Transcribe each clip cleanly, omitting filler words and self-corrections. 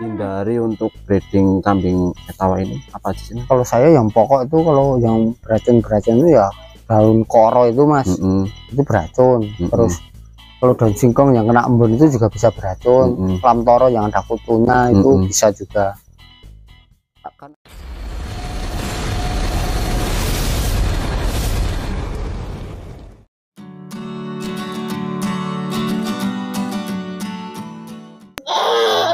hindari untuk breeding kambing Etawa ini apa aja sih? Kalau saya yang pokok itu, kalau yang beracun itu ya daun koro itu mas, itu beracun. Terus kalau daun singkong yang kena embun itu juga bisa beracun. Lam toro yang ada kutunya itu bisa juga.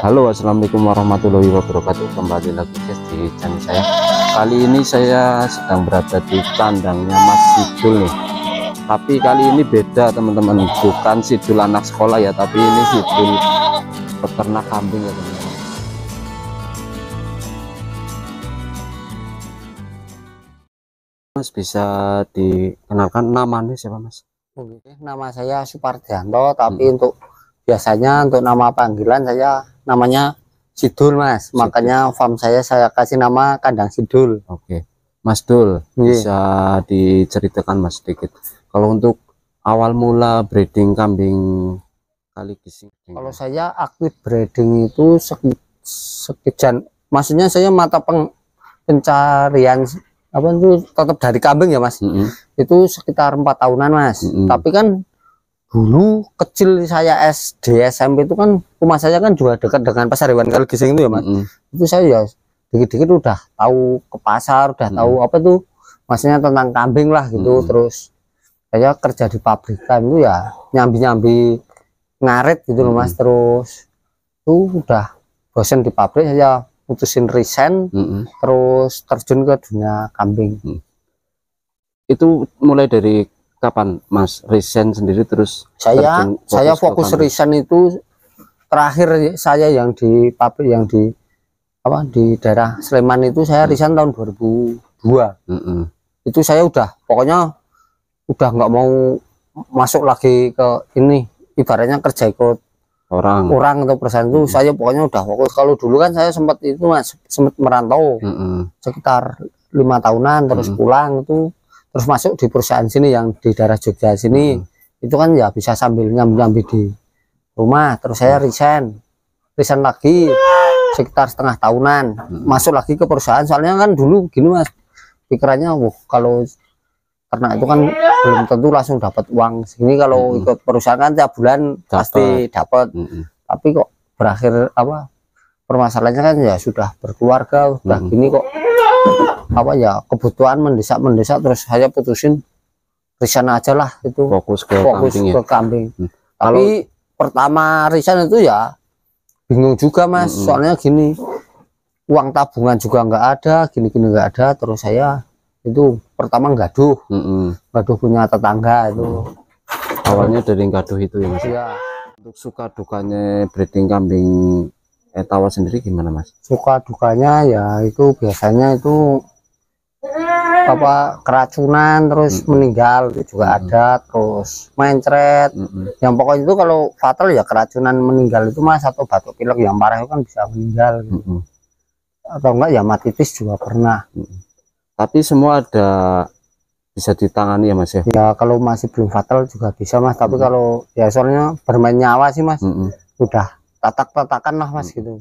Halo, assalamualaikum warahmatullahi wabarakatuh. Kembali lagi guys di channel saya. Kali ini saya sedang berada di kandangnya Mas Sidul nih. Tapi kali ini beda teman-teman, bukan Sidul anak sekolah ya, tapi ini Sidul peternak kambing ya teman-teman. Mas bisa dikenalkan namanya siapa Mas? Oke, nama saya Supardianto, tapi untuk biasanya untuk nama panggilan saya namanya Sidul mas. Sidul. Makanya farm saya kasih nama kandang Sidul. Oke, Mas Dul, bisa diceritakan Mas sedikit kalau untuk awal mula breeding kambing kali gising? Kalau saya aktif breeding itu sekian, maksudnya saya mata pencarian apa itu tetap dari kambing ya mas. Itu sekitar 4 tahunan mas. Tapi kan dulu kecil saya SD SMP itu kan rumah saya kan juga dekat dengan pasar hewan Kaligising itu ya mas. Itu saya ya dikit-dikit udah tahu ke pasar, udah tahu apa tuh maksudnya tentang kambing lah gitu. Terus saya kerja di pabrikan itu ya nyambi-nyambi ngaret gitu loh mas. Terus tuh udah bosen di pabrik, saya putusin resign, terus terjun ke dunia kambing. Itu mulai dari kapan Mas resign sendiri? Terus saya fokus resign itu terakhir saya yang di pabrik yang di daerah Sleman itu saya resign tahun 2002. Itu saya udah pokoknya udah nggak mau masuk lagi ke ini, ibaratnya kerja ikut orang atau perusahaan itu. Saya pokoknya udah fokus. Kalau dulu kan saya sempat itu mas, sempat merantau sekitar 5 tahunan, terus pulang itu, terus masuk di perusahaan sini yang di daerah Jogja sini. Itu kan ya bisa sambil nyambi di rumah. Terus saya resign lagi sekitar setengah tahunan, masuk lagi ke perusahaan. Soalnya kan dulu gini mas, pikirannya kalau karena itu kan belum tentu langsung dapat uang segini. Kalau ikut perusahaan kan tiap bulan pasti dapat. Tapi kok berakhir permasalahannya kan ya sudah berkeluarga, udah gini kok kebutuhan mendesak, terus saya putusin resign aja lah, itu fokus ke kambing. Tapi pertama resign itu ya bingung juga mas. Soalnya gini, uang tabungan juga nggak ada, gini nggak ada. Terus saya itu pertama gaduh punya tetangga itu. Awalnya dari gaduh itu ya mas. Iya. Untuk suka dukanya breeding kambing Etawa sendiri gimana mas? Suka dukanya ya itu biasanya itu keracunan, terus meninggal itu juga ada, terus mencret. Yang pokoknya itu kalau fatal ya keracunan meninggal itu mas, atau batuk pilek yang parah itu kan bisa meninggal gitu. Atau enggak ya matitis juga pernah. Tapi semua ada bisa ditangani ya mas ya? Ya kalau masih belum fatal juga bisa mas. Tapi kalau ya soalnya bermain nyawa sih mas, udah tatak-tatakan lah mas gitu.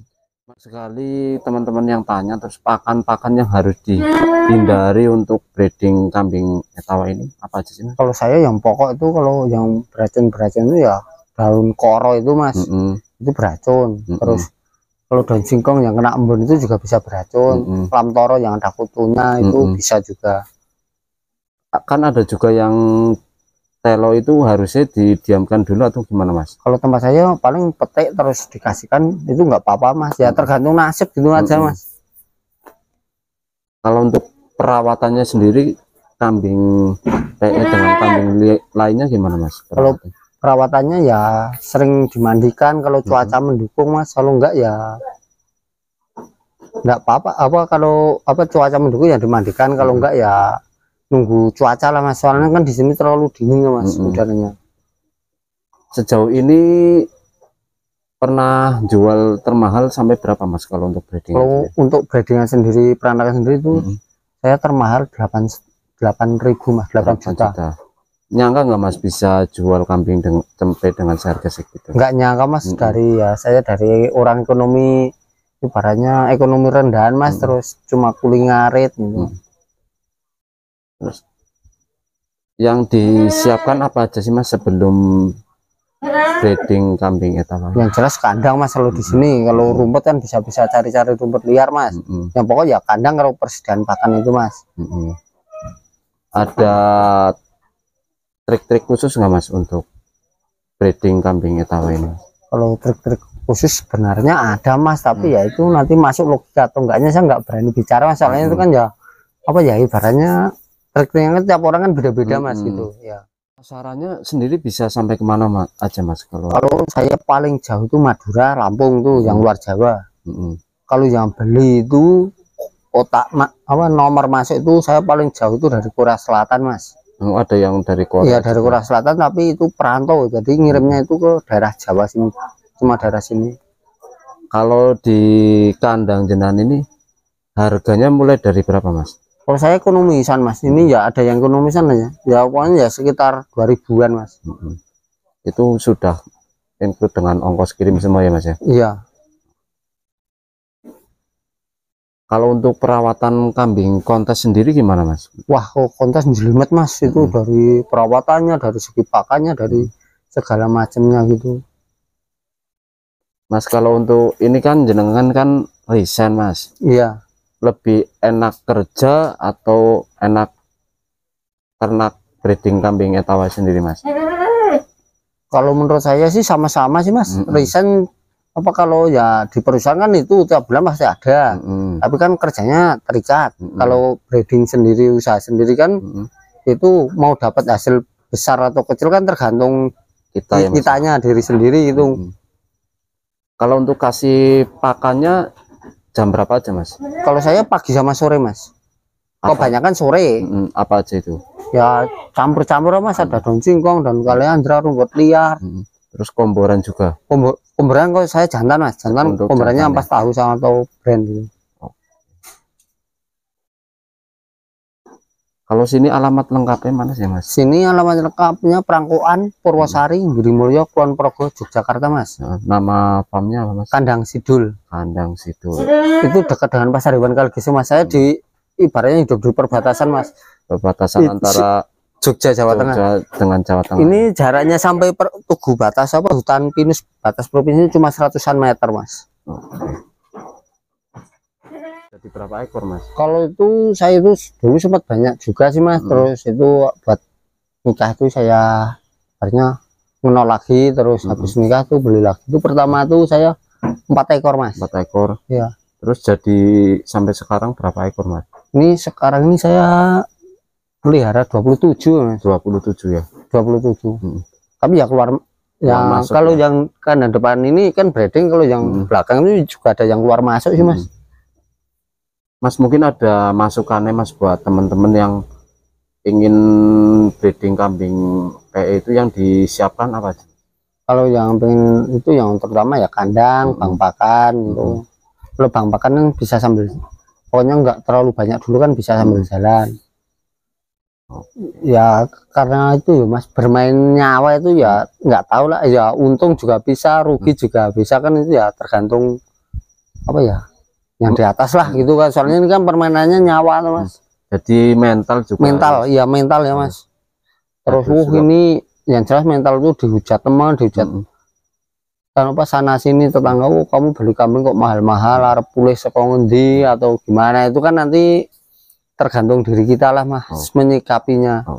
Sekali teman-teman yang tanya, terus pakan-pakan yang harus dihindari untuk breeding kambing Etawa ini apa aja sih mas? Kalau saya yang pokok itu, kalau yang beracun itu ya daun koro itu mas, itu beracun. Terus kalau daun singkong yang kena embun itu juga bisa beracun. Lam toro yang ada kutunya itu bisa juga. Kan ada juga yang telo itu harusnya didiamkan dulu atau gimana mas? Kalau tempat saya paling petik terus dikasihkan itu nggak apa-apa mas, ya tergantung nasib gitu aja mas. Kalau untuk perawatannya sendiri kambing PE dengan kambing lainnya gimana mas? Kalau perawatannya ya sering dimandikan kalau cuaca mendukung mas. Kalau enggak ya enggak apa-apa. Kalau cuaca mendukung ya dimandikan, kalau enggak ya nunggu cuaca lah mas. Soalnya kan di sini terlalu dingin ya mas udaranya. Sejauh ini pernah jual termahal sampai berapa mas kalau untuk breeding? Kalau untuk breedingan sendiri, peranakan sendiri itu saya termahal 8.000 mas, 8 juta. Nyangka nggak mas bisa jual kambing sampai dengan seharga segitu? Nggak nyangka mas. Dari ya saya dari orang ekonomi ibaratnya ekonomi rendahan mas, terus cuma kuli ngarit gitu. Terus yang disiapkan apa aja sih mas sebelum breeding kambing etama? Yang jelas kandang mas kalau di sini. Kalau rumput kan bisa cari-cari rumput liar mas. Yang pokoknya ya kandang kalau persediaan pakan itu mas. Ada trik-trik khusus nggak mas untuk breeding kambing etama ini? Kalau trik-trik khusus sebenarnya ada mas, tapi ya itu nanti masuk logika atau enggaknya saya nggak berani bicara masalahnya. Itu kan ya apa ya, ibaratnya trik-triknya tiap orang kan beda-beda mas gitu ya. Sarannya sendiri bisa sampai kemana aja mas? Kalau saya paling jauh itu Madura, Lampung tuh yang luar Jawa. Kalau yang beli itu nomor masuk itu saya paling jauh itu dari Korea Selatan mas. Ada yang dari Korea? Iya dari Korea Selatan, tapi itu perantau, jadi ngirimnya itu ke daerah Jawa sini, cuma daerah sini. Kalau di kandang jenengan ini harganya mulai dari berapa mas? Kalau saya ekonomisan mas, ini ya ada yang ekonomisan aja, ya pokoknya ya sekitar 2000-an mas. Itu sudah include dengan ongkos kirim semua ya mas ya? Iya. Kalau untuk perawatan kambing kontes sendiri gimana mas? Wah kok kontes jelimet mas, itu dari perawatannya, dari segi pakannya, dari segala macamnya gitu mas. Kalau untuk ini kan jenengan kan resign mas. Iya. Lebih enak kerja atau enak ternak breeding kambing etawa sendiri mas? Kalau menurut saya sih sama-sama sih mas. Resign apa, kalau ya di perusahaan kan itu tiap bulan pasti ada, tapi kan kerjanya terikat. Kalau breeding sendiri, usaha sendiri kan itu mau dapat hasil besar atau kecil kan tergantung kita ya, kitanya diri sendiri gitu. Kalau untuk kasih pakannya jam berapa aja mas? Kalau saya pagi sama sore mas. Kebanyakan sore. Apa aja itu? Ya campur-campur mas, ada daun singkong dan kaliandra, rumput liar. Terus komboran juga? Komboran kok saya jantan mas, jantan komborannya ampas tahu sama tahu brand gitu. Kalau sini alamat lengkapnya mana sih mas? Sini alamat lengkapnya Prangkoan, Purwosari, Girimulyo, Kulon Progo, Yogyakarta mas. Nama farmnya apa mas? Kandang Sidul. Kandang Sidul. Itu dekat dengan pasar hewan Kaligiso mas. Saya di ibaratnya hidup di perbatasan mas. Perbatasan antara Jogja Jawa Tengah dengan Jawa Tengah. Ini jaraknya sampai tugu batas apa hutan pinus batas provinsi cuma 100-an meter mas. Jadi berapa ekor mas? Kalau itu saya itu dulu sempat banyak juga sih mas. Terus itu buat nikah itu saya akhirnya menol lagi, terus habis nikah tuh beli lagi. Itu pertama tuh saya 4 ekor mas. 4 ekor ya. Terus jadi sampai sekarang berapa ekor mas? Ini sekarang ini saya pelihara 27 mas. 27 ya? 27. Tapi ya keluar yang masuk, kalau ya. Yang kanan depan ini kan breeding, kalau yang belakang itu juga ada yang keluar masuk sih mas. Mas mungkin ada masukannya mas buat teman-teman yang ingin breeding kambing PE itu yang disiapkan apa? Kalau yang pengen itu yang terutama ya kandang, bang pakan gitu. Kalau bang pakan kan bisa sambil, pokoknya nggak terlalu banyak dulu kan bisa sambil jalan. Ya karena itu ya mas, bermain nyawa itu ya nggak tahu lah ya, untung juga bisa, rugi juga bisa kan, itu ya tergantung apa ya yang di atas lah gitu kan, soalnya ini kan permainannya nyawa mas. Jadi mental juga. Iya mental ya mas. Terus ini yang jelas mental itu dihujat teman, dihujat apa sana sini tetangga, kamu beli kambing kok mahal-mahal, harap pulih sekongendi atau gimana, itu kan nanti tergantung diri kita lah mas menyikapinya.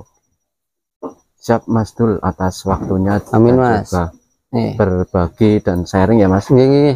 Siap mas Dul atas waktunya. Amin mas. Berbagi dan sharing ya mas. Gini.